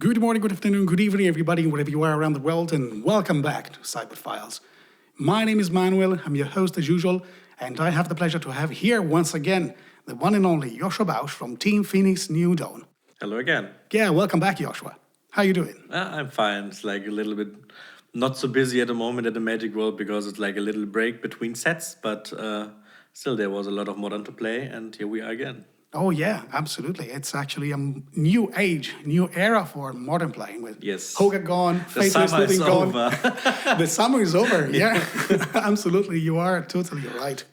Good morning, good afternoon, good evening, everybody, wherever you are around the world, and welcome back to Sideboard Files. My name is Manuel, I'm your host as usual, and I have the pleasure to have here once again the one and only Joshua Bausch from Team Phoenix New Dawn. Hello again. Yeah, welcome back, Joshua. How you doing? I'm fine. It's like a little bit not so busy at the moment at the Magic World because it's like a little break between sets, but still there was a lot of Modern to play, and here we are again. Oh yeah, absolutely. It's actually a new age, new era for modern playing with Hoga gone, Faceless Living gone. The summer is over, yeah. Absolutely, you are totally right.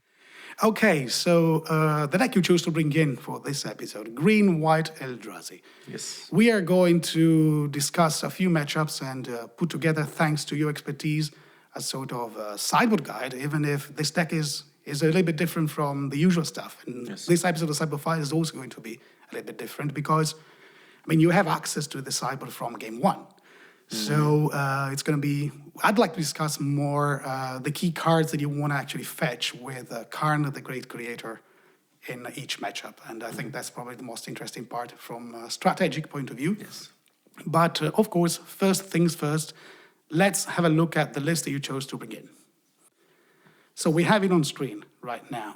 Okay, so the deck you chose to bring in for this episode, Green, White, Eldrazi. Yes. We are going to discuss a few matchups and put together, thanks to your expertise, a sort of sideboard guide, even if this deck is a little bit different from the usual stuff. And this episode of Sideboard Files is also going to be a little bit different because, I mean, you have access to the sideboard from game one. So it's going to be, I'd like to discuss more the key cards that you want to actually fetch with Karn, the Great Creator, in each matchup. And I think that's probably the most interesting part from a strategic point of view. Yes. But of course, first things first, let's have a look at the list that you chose to bring in. So we have it on screen right now.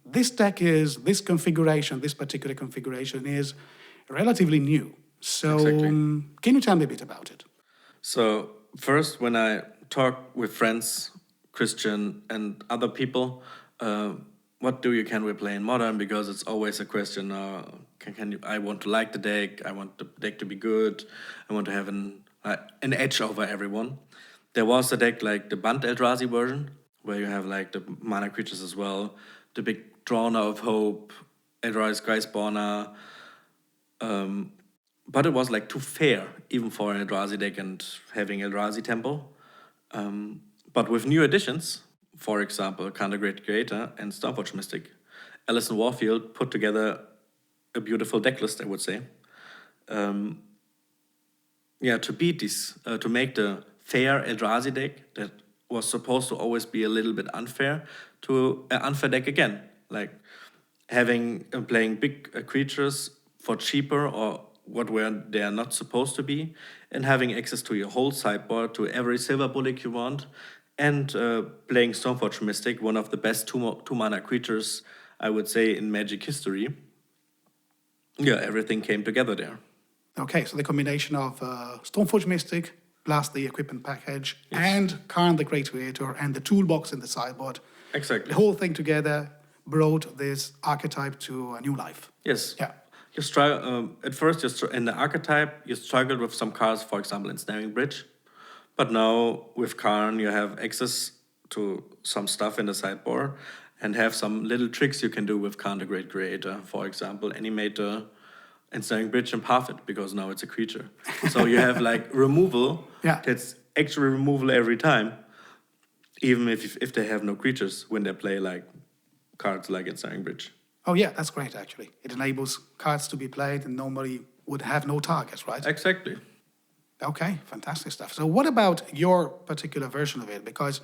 This deck is, this particular configuration is relatively new. So can you tell me a bit about it? So first, when I talk with friends, Christian and other people, can we play in Modern? Because it's always a question, I want to like the deck, I want the deck to be good, I want to have an edge over everyone. There was a deck like the Band Eldrazi version, where you have like the mana creatures as well, the big Drowner of Hope, Eldrazi Skyspawner, but it was like too fair, even for an Eldrazi deck and having Eldrazi Tempo. But with new additions, for example, Karn, Great Creator and Stormforge Mystic, Alison Warfield put together a beautiful deck list, I would say. To beat this, to make the fair Eldrazi deck that was supposed to always be a little bit unfair to an unfair deck again, like playing big creatures for cheaper or where they are not supposed to be, and having access to your whole sideboard, to every silver bullet you want, and playing Stormforge Mystic, one of the best two mana creatures, I would say, in Magic history. Yeah, everything came together there. Okay, so the combination of Stormforge Mystic, plus the equipment package, and Karn, the Great Creator, and the toolbox in the sideboard. Exactly. The whole thing together brought this archetype to a new life. Yes. Yeah. You struggle at first. In the archetype, you struggled with some cards, for example, Ensnaring Bridge, but now with Karn, you have access to some stuff in the sideboard, and have some little tricks you can do with Karn, the Great Creator. For example, animate the Ensnaring Bridge and path it, because now it's a creature. So you have like removal. That's actually removal every time, even if they have no creatures when they play like cards like Ensnaring Bridge. Oh yeah, that's great actually. It enables cards to be played and normally would have no targets, right? Exactly. Okay, fantastic stuff. So what about your particular version of it? Because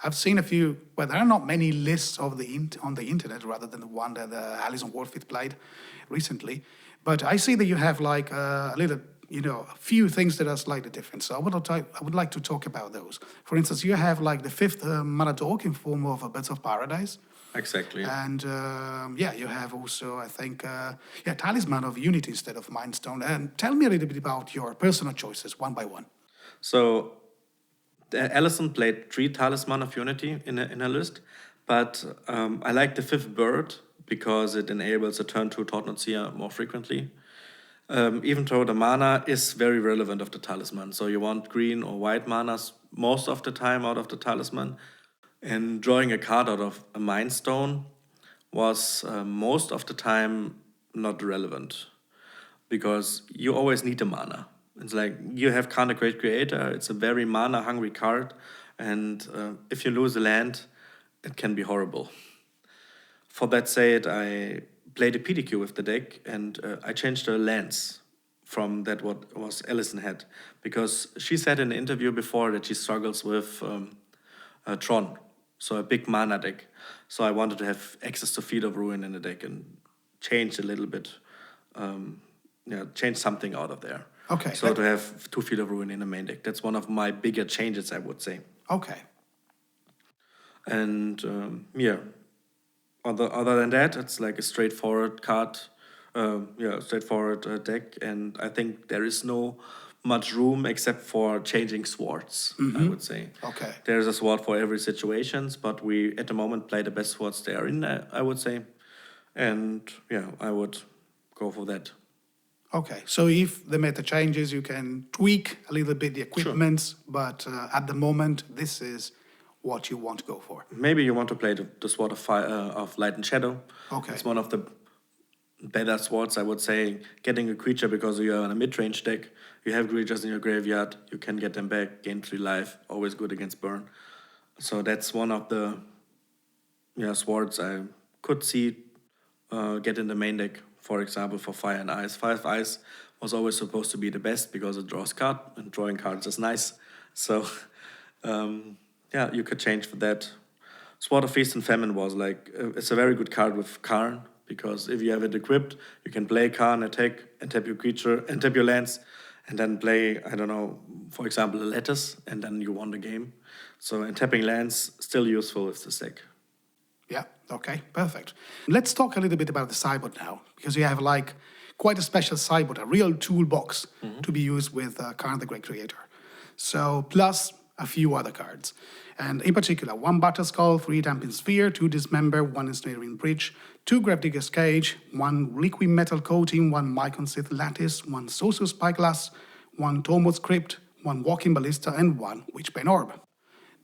I've seen a few, well, there are not many lists of on the internet rather than the one that Alison Warfield played recently. But I see that you have like a little, a few things that are slightly different. So I would like to talk about those. For instance, you have like the 5th mana dork in form of Birds of Paradise. Exactly. And you have also, I think, Talisman of Unity instead of Mindstone. And tell me a little bit about your personal choices, one by one. So, Alison played 3 Talisman of Unity in her list, but I like the 5th bird because it enables a turn 2 Thought-Knot Seer more frequently. Even though the mana is very relevant of the Talisman. So you want green or white manas most of the time out of the Talisman. And drawing a card out of a Mind Stone was most of the time not relevant, because you always need a mana. It's like you have Karn, the Great Creator, it's a very mana-hungry card, and if you lose a land, it can be horrible. For that said, I played a PDQ with the deck, and I changed the lands from that what was Alison had, because she said in an interview before that she struggles with Tron. So a big mana deck. So I wanted to have access to Field of Ruin in the deck and change a little bit, change something out of there. Okay. So to have 2 Field of Ruin in the main deck, that's one of my bigger changes, I would say. Okay. And yeah, other than that, it's like a straightforward card, straightforward deck, and I think there is no much room except for changing swords. I would say. Okay. There's a sword for every situations, but we at the moment play the best swords there in. I would say, and yeah, I would go for that. Okay, so if the meta changes, you can tweak a little bit the equipment, but at the moment, this is what you want to go for. Maybe you want to play the Sword of Fire, of Light and Shadow. Okay. It's one of the better swords, I would say. Getting a creature because you are in a mid-range deck, you have creatures in your graveyard, you can get them back, gain 3 life, always good against burn. So that's one of the swords I could see get in the main deck. For example, for Fire and Ice. Fire and Ice was always supposed to be the best because it draws card, and drawing cards is nice. So, you could change for that. Sword of Feast and Famine was like, it's a very good card with Karn, because if you have it equipped, you can play Karn, attack, and tap your creature, and tap your lands, and then play, I don't know, for example, a Lattice, and then you won the game. So, and tapping lands, still useful with this deck. Yeah, okay, perfect. Let's talk a little bit about the sideboard now, because you have like quite a special sideboard, a real toolbox to be used with Karn the Great Creator. So, plus a few other cards. And in particular, 1 Battle Skull, 3 Damping Sphere, 2 Dismember, 1 Ensnaring Bridge, 2 Gravedigger's Cage, 1 Liquid Metal Coating, 1 Mycon Sith Lattice, 1 Sorcerer Spyglass, 1 Tormod's Crypt, 1 Walking Ballista, and 1 Witchbane Orb.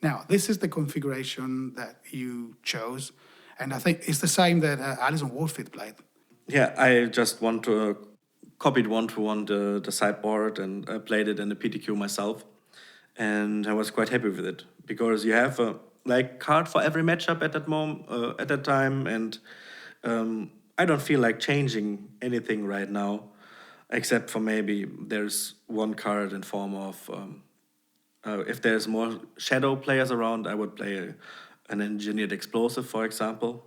Now, this is the configuration that you chose, and I think it's the same that Alison Wolfit played. Yeah, I just want to copied 1-to-1 the sideboard and played it in the PTQ myself, and I was quite happy with it because you have a card for every matchup at that moment at that time, and I don't feel like changing anything right now, except for maybe there's one card in form of. If there's more shadow players around, I would play an engineered explosive, for example.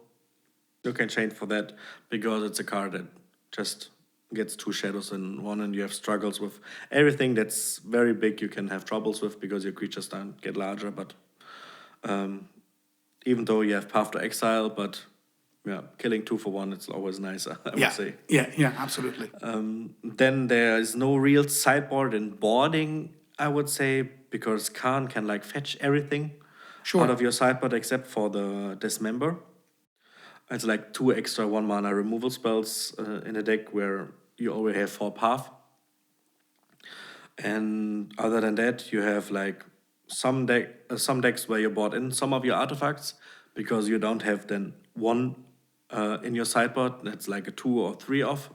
You can change for that because it's a card that just gets 2 shadows in one, and you have struggles with everything that's very big. You can have troubles with because your creatures don't get larger. But even though you have Path to Exile, but killing 2 for 1, it's always nicer. I would say. Yeah, absolutely. Then there is no real sideboard in boarding, I would say, because Karn can fetch everything out of your sideboard except for the Dismember. It's 2 extra 1 mana removal spells in a deck where you already have 4 path. And other than that, you have some decks where you bought in some of your artifacts because you don't have then 1 in your sideboard. That's a 2 or 3 off,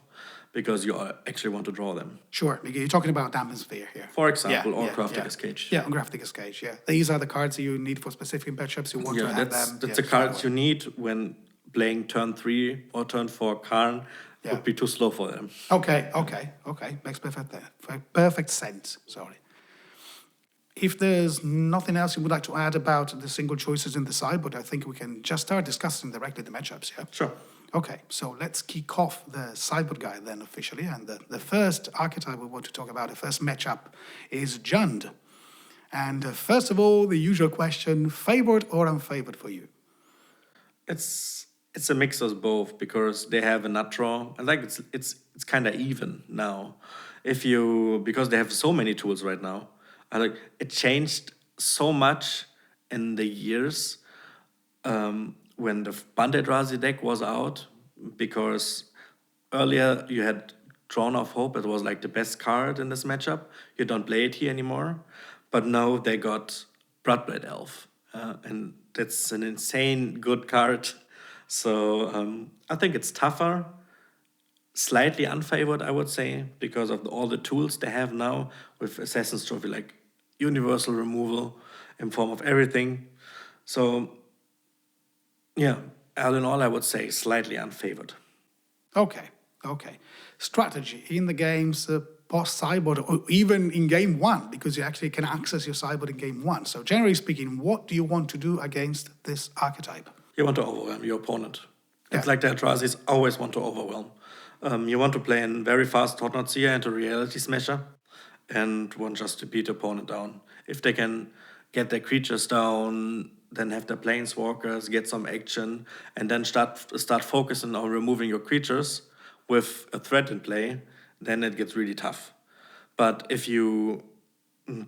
because you actually want to draw them. Sure, you're talking about Damping Sphere here. For example, or Craftigger's Cage. Yeah, on Craftigger's Cage, yeah. These are the cards you need for specific matchups. You want to have them. That's the cards you need when playing turn 3 or turn 4 Karn. Would be too slow for them. Okay. Makes perfect sense, sorry. If there's nothing else you would like to add about the single choices in the sideboard, I think we can just start discussing directly the matchups, yeah? Sure. Okay, so let's kick off the sideboard guide then officially. And the first archetype we want to talk about, the first matchup, is Jund. And first of all, the usual question, favored or unfavored for you? It's a mix of both because they have a nut draw. I think it's kind of even now. Because they have so many tools right now. It changed so much in the years. When the Band Eldrazi deck was out, because earlier you had Tron of Hope, it was the best card in this matchup. You don't play it here anymore. But now they got Bloodblade Elf, and that's an insane good card. So I think it's tougher, slightly unfavored, I would say, because of all the tools they have now with Assassin's Trophy, universal removal in form of everything. So yeah, all in all, I would say slightly unfavored. Okay. Strategy in the games post-sideboard, or even in game 1, because you actually can access your sideboard in game 1. So generally speaking, what do you want to do against this archetype? You want to overwhelm your opponent. It's like the Eldrazi's always want to overwhelm. You want to play in very fast Thought-Knot Seer into Reality Smasher. and want just to beat the opponent down. If they can get their creatures down, then have their planeswalkers, get some action, and then start focusing on removing your creatures with a threat in play, then it gets really tough. But if you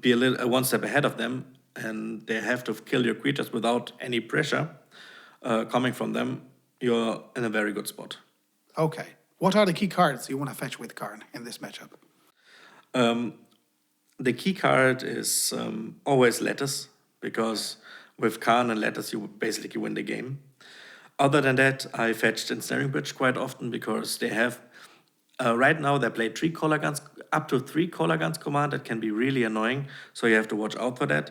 be a little one step ahead of them and they have to kill your creatures without any pressure coming from them, you're in a very good spot. Okay. What are the key cards you want to fetch with Karn in this matchup? The key card is always Letters, because with Karn and Letters you basically win the game. Other than that, I fetched Ensnaring Bridge quite often because they have, right now they play 3 Color Guns, up to 3 Color Guns command. That can be really annoying, so you have to watch out for that.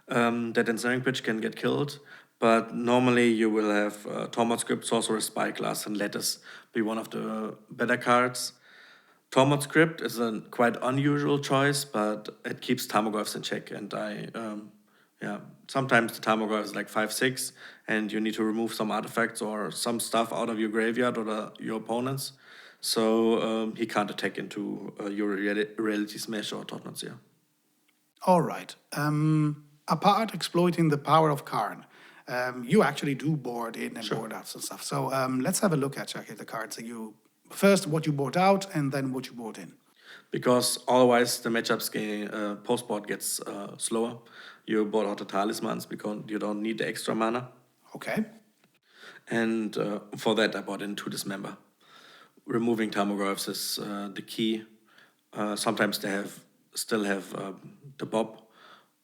That Ensnaring Bridge can get killed, but normally you will have Tormod Script, Sorcerer's Spyglass, and Letters be one of the better cards. Tormod Script is a quite unusual choice, but it keeps Tarmogoyfs in check, and sometimes the Tarmogoyf is like 5/6, and you need to remove some artifacts or some stuff out of your graveyard or your opponents, so he can't attack into your Reality Smash or Tottenham. All right. Apart exploiting the power of Karn, you actually do board in and board outs and stuff. So let's have a look at the cards that you first what you board out and then what you board in. Because otherwise the matchups post board gets slower. You board out the talismans because you don't need the extra mana. Okay. And for that I bought in 2 Dismember. Removing Tarmogoyfs is the key. Sometimes they still have the Bob,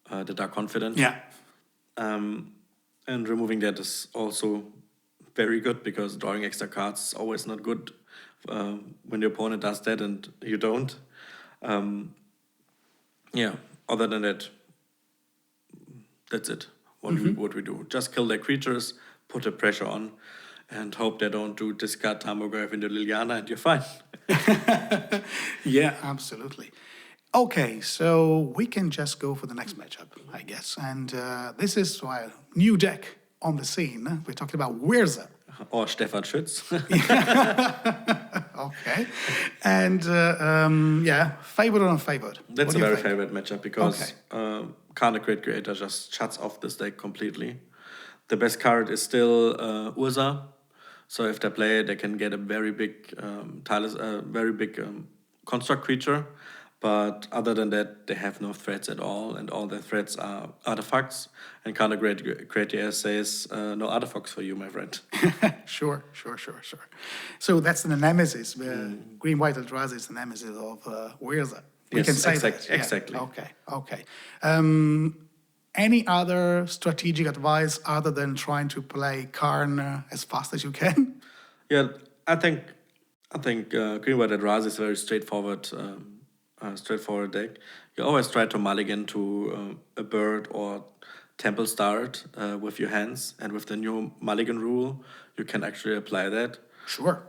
the Dark Confident. Yeah. And removing that is also very good because drawing extra cards is always not good when the opponent does that and you don't. Other than that, that's it. What we do. Just kill their creatures, put the pressure on, and hope they don't do discard Tarmogoyf into Liliana, and you're fine. Yeah, absolutely. Okay, so we can just go for the next matchup, I guess. And this is a new deck on the scene. We're talking about Whirza. Or Stefan Schütz. Okay. And favored or unfavored? That's a very favorite matchup because Karn the Great Creator just shuts off this deck completely. The best card is still Whirza. So if they play it, they can get a very big construct creature. But other than that, they have no threats at all, and all their threats are artifacts. And Karn the Great Creator says, no artifacts for you, my friend. Sure. So that's the nemesis. Green-White Eldrazi is the nemesis of Whirza. We can say that. Exactly. Yeah. Okay. Any other strategic advice other than trying to play Karn as fast as you can? Yeah, I think Green-White Eldrazi is a very straightforward deck. You always try to mulligan to a bird or temple start with your hands, and with the new mulligan rule, you can actually apply that. Sure.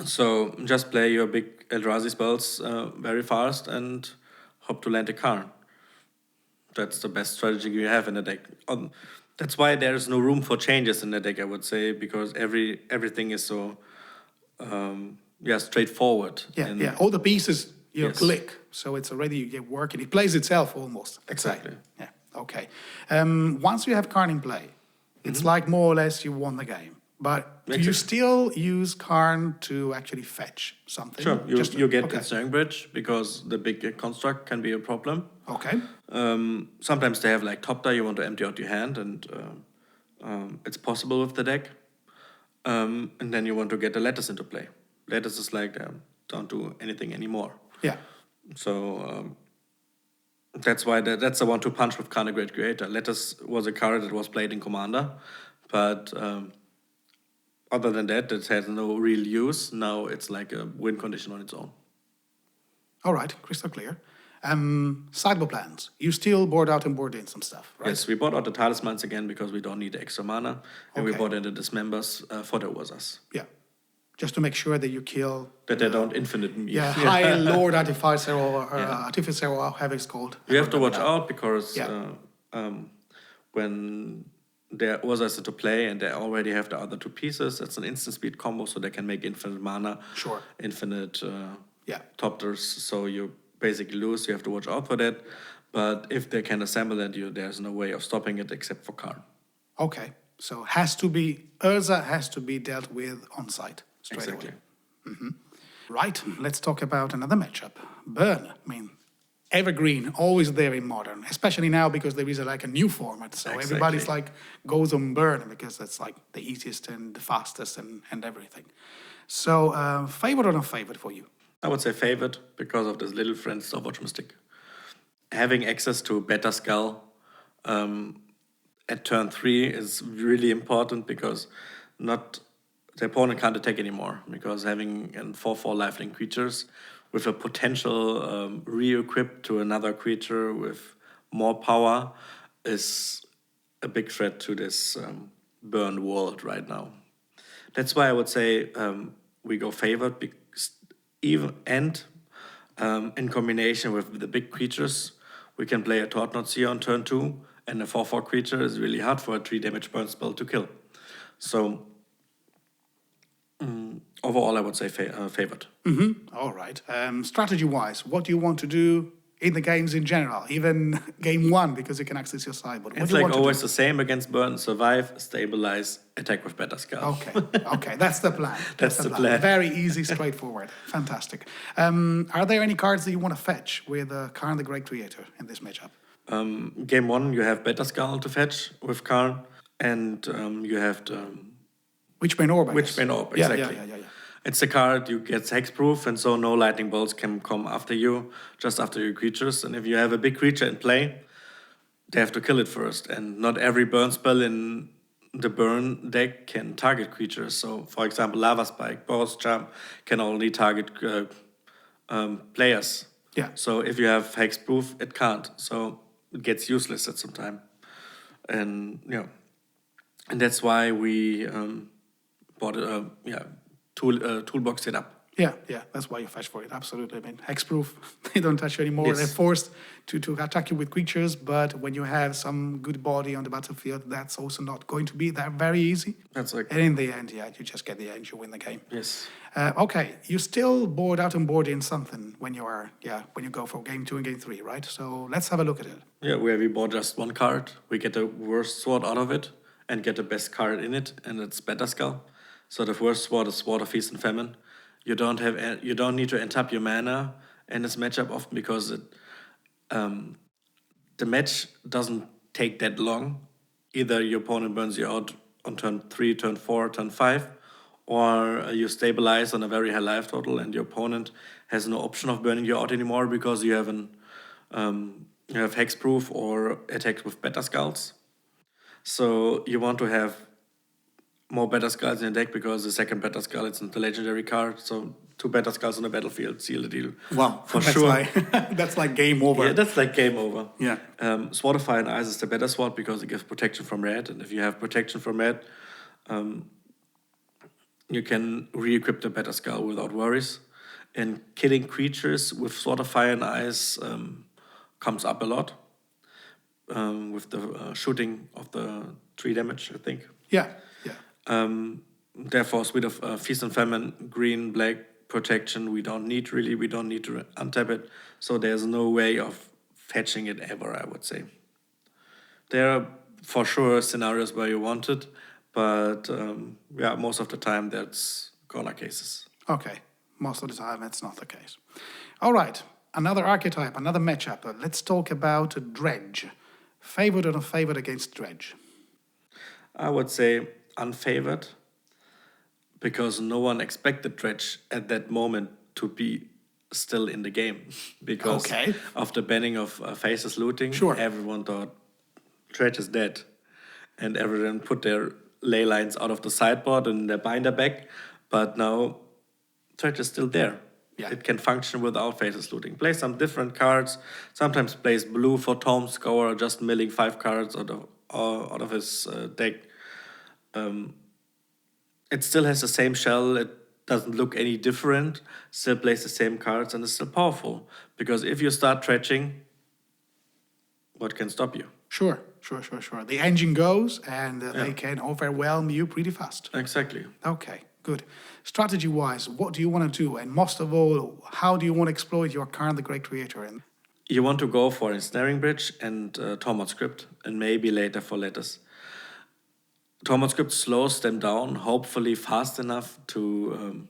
So just play your big Eldrazi spells very fast and hope to land a Karn. That's the best strategy you have in the deck. That's why there's no room for changes in the deck, I would say, because everything is so straightforward. Yeah. All the pieces click, so it's already working. It plays itself almost. Exactly. Yeah. Okay. Once you have Karn in play, it's like more or less you won the game. But do you still use Karn to actually fetch something? Sure. You get Ensnaring Bridge because the big construct can be a problem. Okay. Sometimes they have like top die, you want to empty out your hand, and it's possible with the deck. And then you want to get the Letters into play. Letters is like don't do anything anymore. Yeah. So that's why that's the 1-2 punch with Karn the Great Creator. Letters was a card that was played in Commander, but other than that, it has no real use. Now it's like a win condition on its own. All right, crystal clear. Sideboard plans. You still board out and board in some stuff, right? Yes, we bought out the talismans again because we don't need the extra mana, and we bought in the Dismembers for the Whirzas. Yeah, just to make sure that you kill... That they don't infinite me. Yeah, High Lord Artificer or Artificer or however it's called. You have to watch out because when their Whirzas into play and they already have the other 2 pieces, it's an instant speed combo, so they can make infinite mana, Sure. infinite top decks, so you basically lose. You have to watch out for that. But if they can assemble that, there's no way of stopping it except for Karn. Okay, so Whirza has to be dealt with on site straight Exactly. away. Right, let's talk about another matchup. Burn, I mean, evergreen, always there in Modern, especially now because there is like a new format. So Exactly. everybody's like goes on Burn because that's like the easiest and the fastest and everything. So favorite or not favorite for you? I would say favorite because of this little friend stopwatch mystic. Having access to Beta Skull at turn 3 is really important because the opponent can't attack anymore, because having a 4/4 lifelink creatures with a potential re-equip to another creature with more power is a big threat to this burn world right now. That's why I would say we go favored, because in combination with the big creatures, we can play a Thought-Knot Seer on turn 2, and a 4/4 creature is really hard for a 3 damage burn spell to kill. So overall, I would say favored. All right. Strategy-wise, what do you want to do in the games in general, even game 1, because you can access your sideboard? What It's do you like want always to the same against burn: survive, stabilize, attack with Beta Skull. do? Okay, that's the plan. That's the plan. Very easy, straightforward. Fantastic. Are there any cards that you want to fetch with Karn the Great Creator in this matchup? Game 1, you have Beta Skull to fetch with Karn, and you have the Witchbane Orb, I guess. Witchbane Orb, Yeah, exactly. yeah. It's a card you get hexproof, and so no lightning bolts can come after you, just after your creatures. And if you have a big creature in play, they have to kill it first. And not every burn spell in the burn deck can target creatures. So, for example, Lava Spike, Boros Charm can only target players. Yeah. So if you have hexproof, it can't. So it gets useless at some time. And and that's why we bought a toolbox setup. Yeah, that's why you fetch for it, absolutely. I mean, hexproof, they don't touch you anymore. Yes. They're forced to attack you with creatures, but when you have some good body on the battlefield, that's also not going to be that very easy. That's like, And in the end, you just get the edge, you win the game. yes. Okay, you still board out and board in something when you go for game 2 and game 3, right? So let's have a look at it. Yeah, where we bought just one card, we get the worst sword out of it and get the best card in it, and it's Beta Skull. So the worst sword is Sword of Feast and Famine. You don't need to untap your mana in this matchup often, because the match doesn't take that long. Either your opponent burns you out on turn 3, turn 4, turn 5, or you stabilize on a very high life total, and your opponent has no option of burning you out anymore because you have hexproof or attacks with Beta Skulls. So you want to have more Beta Skulls in the deck, because the second Beta Skull, it's the legendary card. So 2 Beta Skulls on the battlefield seal the deal. Wow, for that's sure. That's like game over. Yeah, that's like game over. Yeah. Sword of Fire and Ice is the better sword because it gives protection from red, and if you have protection from red, you can re-equip the Beta Skull without worries. And killing creatures with Sword of Fire and Ice comes up a lot with the shooting of the 3 damage, I think. Yeah. Therefore, Suite of Feast and Famine, green, black, protection, we don't need to untap it. So there's no way of fetching it ever, I would say. There are for sure scenarios where you want it, but most of the time that's corner cases. Okay, most of the time that's not the case. All right, another archetype, another matchup. Let's talk about Dredge. Favored or unfavored against Dredge? I would say unfavored, because no one expected Dredge at that moment to be still in the game. Because of the banning of Faceless Looting, everyone thought Dredge is dead. And everyone put their ley lines out of the sideboard and their binder back. But now Dredge is still there. Yeah. It can function without Faceless Looting. Play some different cards. Sometimes plays blue for Tome Scour, just milling 5 cards out of his deck. It still has the same shell. It doesn't look any different. Still plays the same cards, and it's still powerful. Because if you start dredging, what can stop you? Sure. The engine goes, and they can overwhelm you pretty fast. Exactly. Okay, good. Strategy-wise, what do you want to do? And most of all, how do you want to exploit your Karn the Great Creator? And You want to go for Ensnaring Bridge and Tormod Script, and maybe later for Letters. Tormod Script slows them down, hopefully fast enough to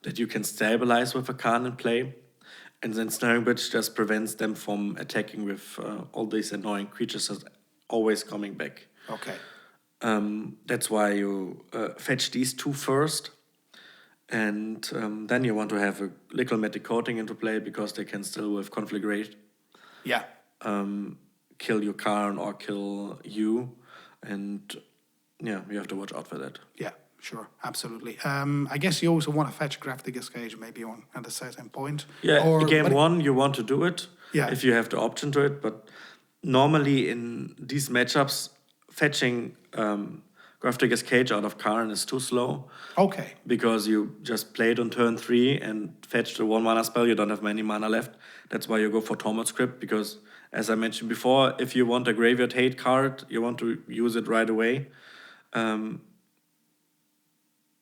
that you can stabilize with a Karn in play. And then Ensnaring Bridge just prevents them from attacking with all these annoying creatures that are always coming back. okay, That's why you fetch these two first. And then you want to have a Lickle-Matic Coating into play because they can still, with Conflagration, yeah, kill your Karn or kill you. And yeah, you have to watch out for that. yeah, sure, absolutely. I guess you also want to fetch Grafdigger's Cage maybe on at a certain point. Yeah, or, game but- one, you want to do it Yeah. if you have the option to it. But normally in these matchups, fetching Grafdigger's Cage out of Karn is too slow. Okay, Because you just played on turn 3 and fetched a 1 mana spell, you don't have many mana left. That's why you go for Tormod Script, because as I mentioned before, if you want a Graveyard Hate card, you want to use it right away.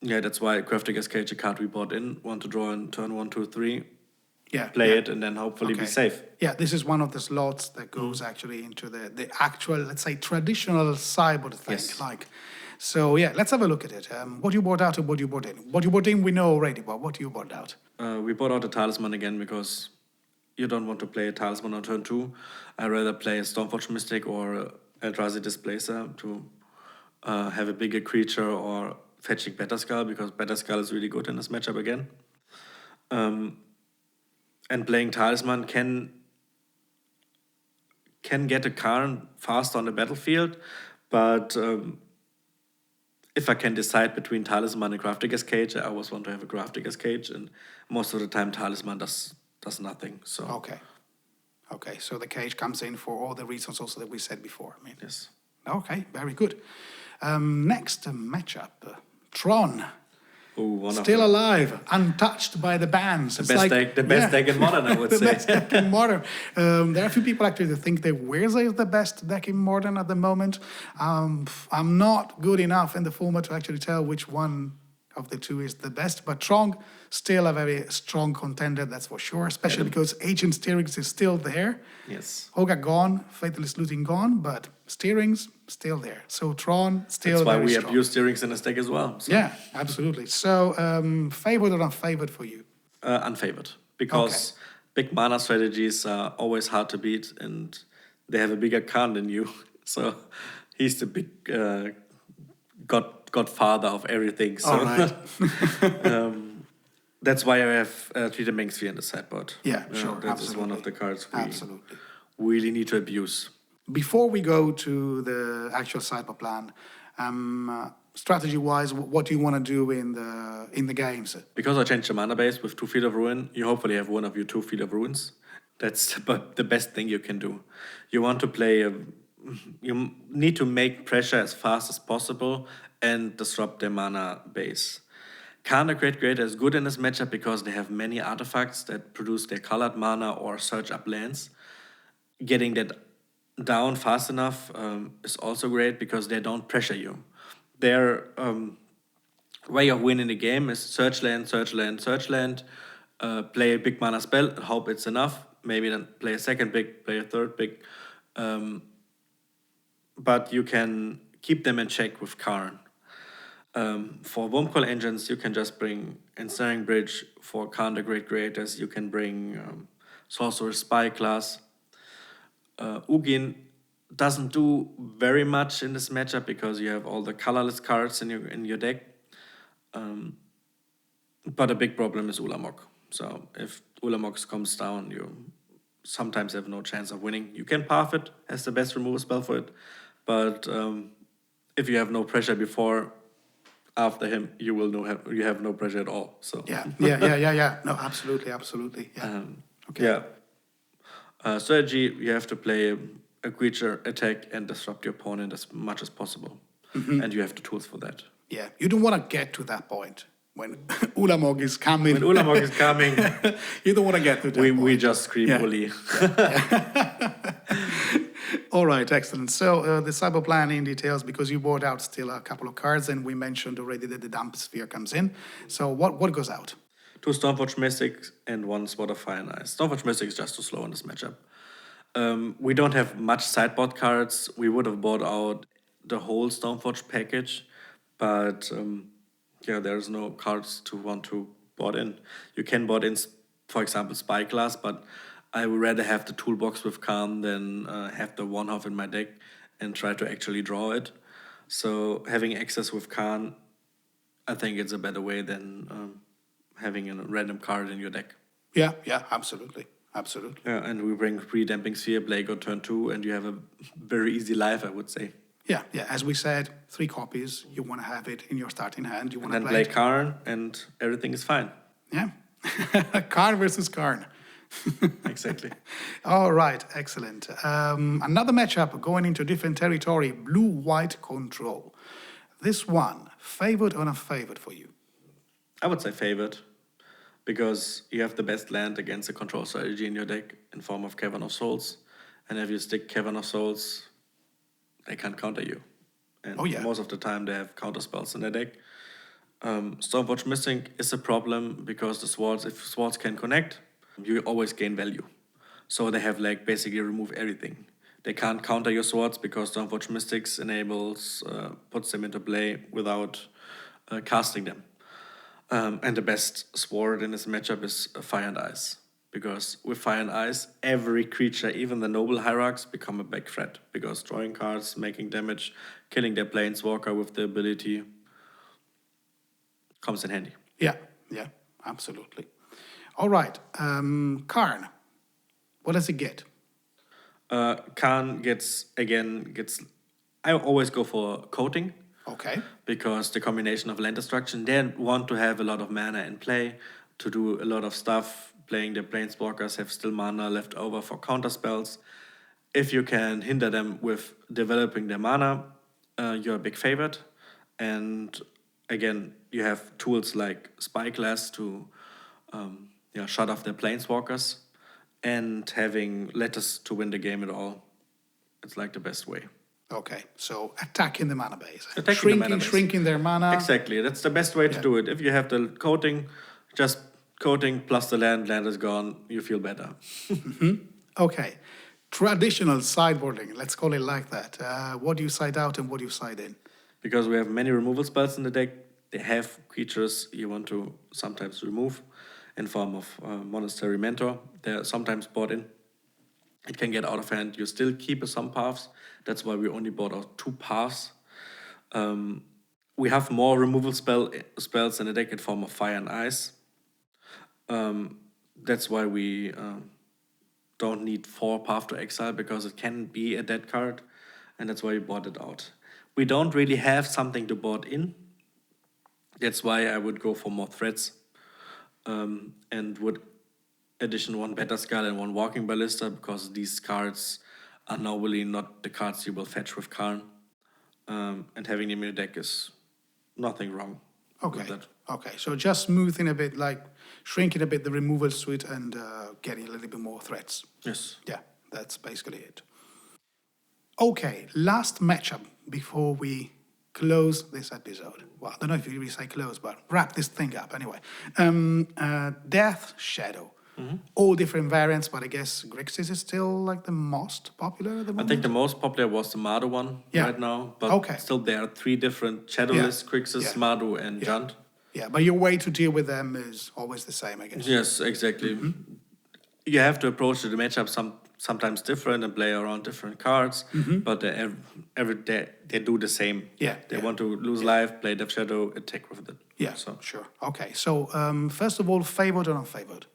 Yeah, that's why Grafdigger's Cage, a card we bought in, want to draw in turn 1, 2, 3, yeah, play yeah. it, and then hopefully be Okay. safe. Yeah, this is one of the slots that goes actually into the actual, let's say, traditional Sideboard thing. Yes. Like, so yeah, let's have a look at it. What you bought out and what you bought in. What you bought in, we know already, but what you bought out? We bought out a Talisman again because you don't want to play a Talisman on turn 2. I'd rather play a Stormforge Mystic or a Eldrazi Displacer to have a bigger creature or fetching Better Skull, because Better Skull is really good in this matchup again. And playing Talisman can get a Karn fast on the battlefield, but if I can decide between Talisman and Grafdigger's Cage, I always want to have a Grafdigger's Cage, and most of the time Talisman does nothing. So Okay, so the cage comes in for all the reasons also that we said before. I mean, yes. okay, very good. Next matchup, Tron. Ooh, one Still of alive, untouched by the bans. the best deck, deck in Modern, I would the say. best deck in Modern. There are a few people actually that think that Whirza is the best deck in Modern at the moment. I'm not good enough in the format to actually tell which one of the two is the best, but Tron still a very strong contender, that's for sure, especially because Ancient Steerings is still there. Yes. Hoga gone, Fatalist Looting gone, but Steerings still there. So Tron still That's why very we strong. abuse Steerings in this deck as well. So. Yeah, absolutely. So, favored or unfavored for you? Unfavored, because big mana strategies are always hard to beat, and they have a bigger Karn than you. So he's the big godfather of everything. So All right. that's why I have Treated Mengsphere in the sideboard. Yeah, sure, That is one absolutely. of the cards we Absolutely. really need to abuse. Before we go to the actual sideboard plan, strategy-wise, what do you want to do in the games? Because I changed the mana base with 2 Field of Ruin, you hopefully have one of your 2 Field of Ruins. That's the best thing you can do. You want to play, you need to make pressure as fast as possible and disrupt their mana base. Karn the Great Creator is good in this matchup because they have many artifacts that produce their colored mana or search up lands. Getting that down fast enough is also great because they don't pressure you. Their way of winning the game is search land, search land, search land, play a big mana spell, hope it's enough, maybe then play a second big, play a third big. But you can keep them in check with Karn. For Wormcoil engines, you can just bring Ensnaring Bridge. For Karn the Great Creators, you can bring Sorcerer's Spyglass. Ugin doesn't do very much in this matchup because you have all the colorless cards in your deck. But a big problem is Ulamog. So if Ulamog comes down, you sometimes have no chance of winning. You can path it as the best removal spell for it, but if you have no pressure after him, you have no pressure at all. So Yeah. No, absolutely. Yeah. Okay. Yeah. Strategy, you have to play a creature, attack, and disrupt your opponent as much as possible. And you have the tools for that. Yeah. You don't want to get to that point when Ulamog is coming. When Ulamog is coming, You don't want to get to that point. we just scream Yeah. bully. All right, excellent. So the cyber plan in details, because you brought out still a couple of cards, and we mentioned already that the dump sphere comes in. So what goes out? 2 Stormforge Mystics and 1 Sword of Fire and Ice. Stormforge Mystic is just too slow in this matchup. We don't have much sideboard cards. We would have bought out the whole Stormforge package, but yeah, there's no cards to want to board in. You can board in, for example, Spyglass, but I would rather have the toolbox with Khan than have the 1/2 in my deck and try to actually draw it. So having access with Khan, I think it's a better way than having a random card in your deck. Yeah, absolutely. Absolutely. Yeah, and we bring 3 Damping Sphere, play go turn 2, and you have a very easy life, I would say. Yeah. As we said, 3 copies. You want to have it in your starting hand. You want to And then play play Karn, and everything is fine. Yeah. Karn versus Karn. Exactly. All right, excellent. Another matchup going into different territory, blue-white control. This one, favored or unfavored for you? I would say favored, because you have the best land against a control strategy in your deck in form of Cavern of Souls. And if you stick Cavern of Souls, they can't counter you. And most of the time they have counter spells in their deck. Stormforge Mystic is a problem because the swords, if swords can connect, you always gain value. So they have like basically remove everything. They can't counter your swords because Stormforge Mystics enables, puts them into play without casting them. And the best sword in this matchup is Fire and Ice. Because with Fire and Ice, every creature, even the noble hierarchs, become a big threat. Because drawing cards, making damage, killing their planeswalker with the ability comes in handy. Yeah, absolutely. All right, Karn, what does he get? Karn gets, I always go for coating. Okay. Because the combination of land destruction, they want to have a lot of mana in play to do a lot of stuff. Playing their planeswalkers have still mana left over for counter spells. If you can hinder them with developing their mana, you're a big favorite. And again, you have tools like Spyglass to shut off their planeswalkers, and having letters to win the game at all. It's like the best way. Okay, so attacking the mana base. Shrinking their mana. Exactly, that's the best way to do it. If you have the coating, just coating plus the land is gone, you feel better. Okay, traditional sideboarding, let's call it like that. What do you side out and what do you side in? Because we have many removal spells in the deck, they have creatures you want to sometimes remove in form of Monastery Mentor. They're sometimes bought in. It can get out of hand. You still keep some paths. That's why we only bought out 2 paths. We have more removal spells in the deck in form of Fire and Ice. That's why we don't need 4 Path to Exile, because it can be a dead card, and that's why we bought it out. We don't really have something to board in. That's why I would go for more threats, and would addition 1 Better Skull and 1 Walking Ballista, because these cards are normally not the cards you will fetch with Karn. And having them in your deck is nothing wrong with that. Okay, so just smoothing a bit, like shrinking a bit the removal suite and getting a little bit more threats. Yes. Yeah, that's basically it. Okay, last matchup before we close this episode. Well, I don't know if you really say close, but wrap this thing up anyway. Death Shadow. All different variants, but I guess Grixis is still like the most popular at the moment. I think the most popular was the Mardu one right now, but still there are 3 different shadowless Grixis, Mardu, and Junt. Yeah, but your way to deal with them is always the same, I guess. Yes, exactly. You have to approach the matchup sometimes different and play around different cards, but they do the same. Yeah, they want to lose life, play Death Shadow, attack with it. Yeah, so sure. Okay, so first of all, favored or unfavored?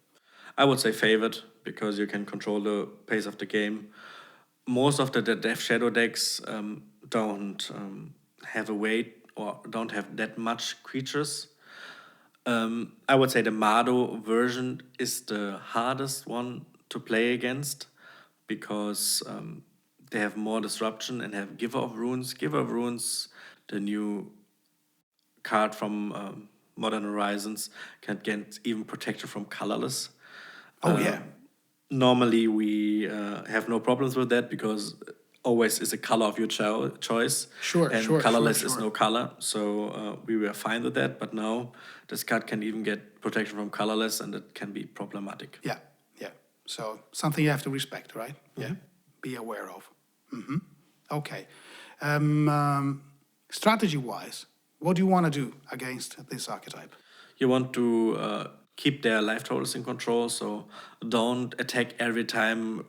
I would say favored, because you can control the pace of the game. Most of the Death Shadow decks don't have a weight or don't have that much creatures. I would say the Mardu version is the hardest one to play against, because they have more disruption and have Giver of Runes. Giver of Runes, the new card from Modern Horizons, can get even protection from colorless. Normally we have no problems with that, because always is a color of your choice. Sure, and sure, colorless sure, is sure. no color. So we were fine with that. But now this card can even get protection from colorless, and it can be problematic. Yeah, yeah. So something you have to respect, right? Yeah. Be aware of. Okay. Strategy-wise, what do you want to do against this archetype? You want to keep their life totals in control, so don't attack every time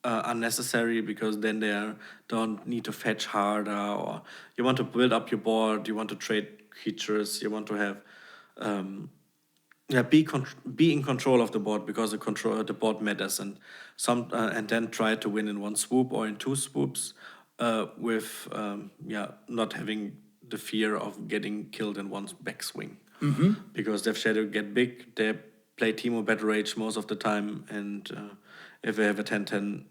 unnecessary, because then they don't need to fetch harder, or you want to build up your board, you want to trade creatures, you want to have be in control of the board, because the board matters, and and then try to win in one swoop or in two swoops, with not having the fear of getting killed in one backswing. Because Death Shadow get big, they play Teemo Battle Rage most of the time, and if they have a 10-10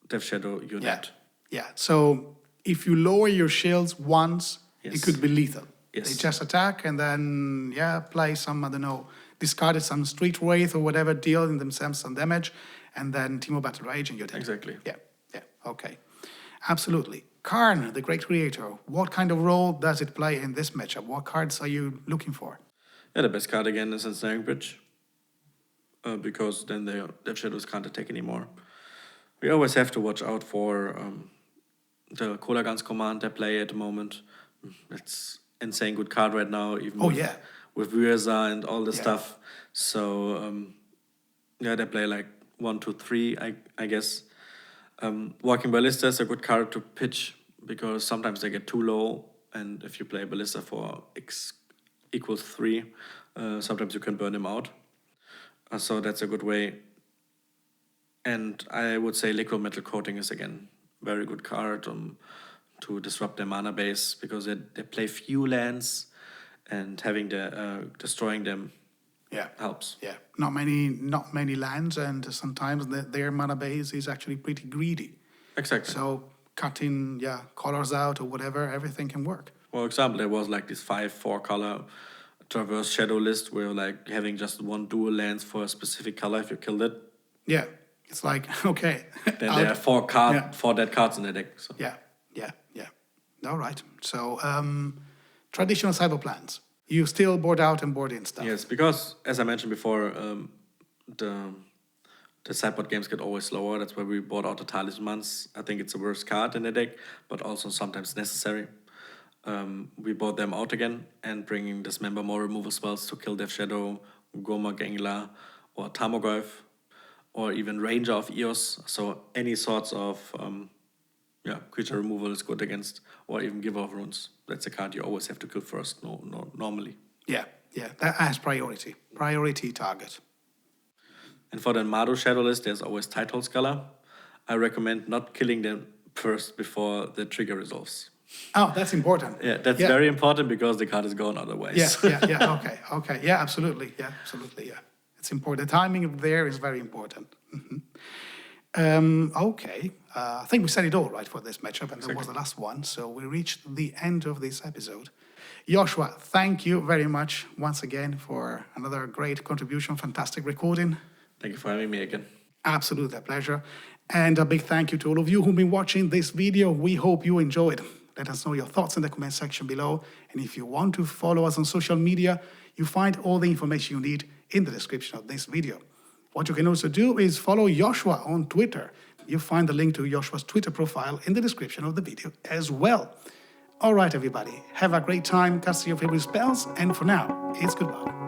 Death Shadow, you're dead. Yeah. So if you lower your shields once, it Yes. could be lethal. Yes. They just attack and then play some, I don't know, discarded some Street Wraith or whatever, dealing themselves some damage, and then Teemo Battle Rage and you're dead. Exactly. Yeah. Okay. Absolutely. Karn, the great creator, what kind of role does it play in this matchup? What cards are you looking for? Yeah, the best card again is Ensnaring Bridge, because then Death Shadows can't attack anymore. We always have to watch out for the Cola Guns command they play at the moment. It's insane good card right now, even with Whirza and all the stuff. So they play like 1, 2, 3, I guess. Walking Ballista is a good card to pitch, because sometimes they get too low, and if you play Ballista for X equals 3, sometimes you can burn them out. So that's a good way. And I would say Liquid Metal Coating is again very good card to disrupt their mana base, because they play few lands, and having destroying them helps. Yeah, not many lands, and sometimes their mana base is actually pretty greedy. Exactly. So cutting colors out or whatever, everything can work. For example, there was like this 5/4 color Traverse Shadow list, where like having just one dual lands for a specific color, if you killed it. Yeah, it's like, okay. Then there are 4 dead cards in the deck. So. Yeah. All right. So traditional cyber plans. You still board out and board in stuff. Yes, because as I mentioned before, the sideboard games get always slower. That's why we bought out the Talismans. I think it's the worst card in the deck, but also sometimes necessary. We bought them out again and bringing Dismember more removal spells to kill Death Shadow, Goma Gangla, or Tarmogoyf, or even Ranger of Eos. So any sorts of creature removal is good against, or even Giver of Runes. That's a card you always have to kill first, normally. Yeah, that has priority target. And for the Mado Shadow list, there's always Title Scholar. I recommend not killing them first before the trigger resolves. Oh, that's important. Yeah, that's very important, because the card is gone otherwise. Okay. Yeah, absolutely. It's important. The timing there is very important. Okay. I think we said it all right for this matchup, and that was the last one. So we reached the end of this episode. Joshua, thank you very much once again for another great contribution, fantastic recording. Thank you for having me again. Absolutely a pleasure. And a big thank you to all of you who've been watching this video. We hope you enjoyed. Let us know your thoughts in the comment section below. And if you want to follow us on social media, you find all the information you need in the description of this video. What you can also do is follow Joshua on Twitter. You find the link to Joshua's Twitter profile in the description of the video as well. All right, everybody. Have a great time, cast your favorite spells, and for now, it's goodbye.